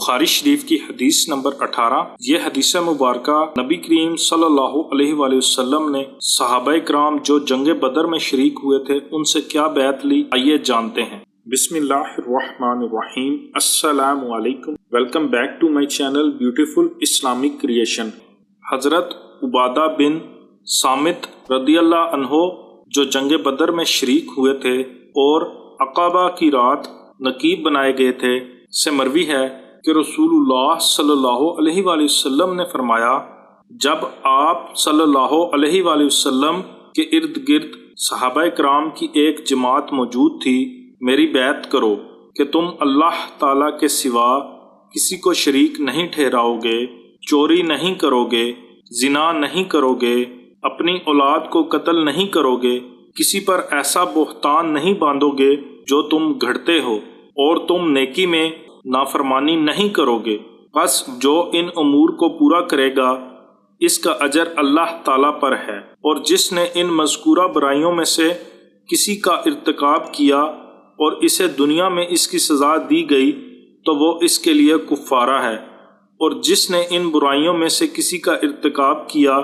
بخاری شریف کی حدیث نمبر 18۔ یہ حدیث مبارکہ نبی کریم صلی اللہ علیہ وآلہ وسلم نے صحابہ کرام جو جنگ بدر میں شریک ہوئے تھے ان سے کیا بیعت لی، آئیے جانتے ہیں۔ بسم اللہ الرحمن الرحیم۔ السلام علیکم، welcome back to my channel beautiful Islamic creation. حضرت عبادہ بن صامت رضی اللہ عنہ جو جنگ بدر میں شریک ہوئے تھے اور عقبہ کی رات نقیب بنائے گئے تھے سے مروی ہے کہ رسول اللہ صلی اللہ علیہ وآلہ وسلم نے فرمایا، جب آپ صلی اللہ علیہ وآلہ وسلم کے ارد گرد صحابہ کرام کی ایک جماعت موجود تھی، میری بیعت کرو کہ تم اللہ تعالیٰ کے سوا کسی کو شریک نہیں ٹھہراؤ گے، چوری نہیں کرو گے، زنا نہیں کرو گے، اپنی اولاد کو قتل نہیں کرو گے، کسی پر ایسا بہتان نہیں باندھو گے جو تم گھڑتے ہو، اور تم نیکی میں نافرمانی نہیں کرو گے۔ پس جو ان امور کو پورا کرے گا اس کا اجر اللہ تعالیٰ پر ہے، اور جس نے ان مذکورہ برائیوں میں سے کسی کا ارتکاب کیا اور اسے دنیا میں اس کی سزا دی گئی تو وہ اس کے لیے کفارہ ہے، اور جس نے ان برائیوں میں سے کسی کا ارتکاب کیا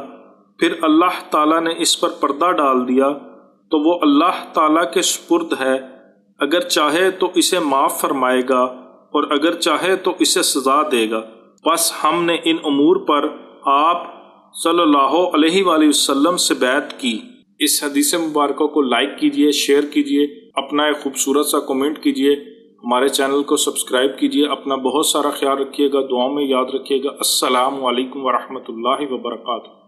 پھر اللہ تعالیٰ نے اس پر پردہ ڈال دیا تو وہ اللہ تعالیٰ کے سپرد ہے، اگر چاہے تو اسے معاف فرمائے گا اور اگر چاہے تو اسے سزا دے گا۔ بس ہم نے ان امور پر آپ صلی اللہ علیہ وآلہ وسلم سے بیعت کی۔ اس حدیث مبارکہ کو لائک کیجئے، شیئر کیجئے، اپنا ایک خوبصورت سا کمنٹ کیجئے، ہمارے چینل کو سبسکرائب کیجئے، اپنا بہت سارا خیال رکھیے گا، دعاؤں میں یاد رکھیے گا۔ السلام علیکم ورحمۃ اللہ وبرکاتہ۔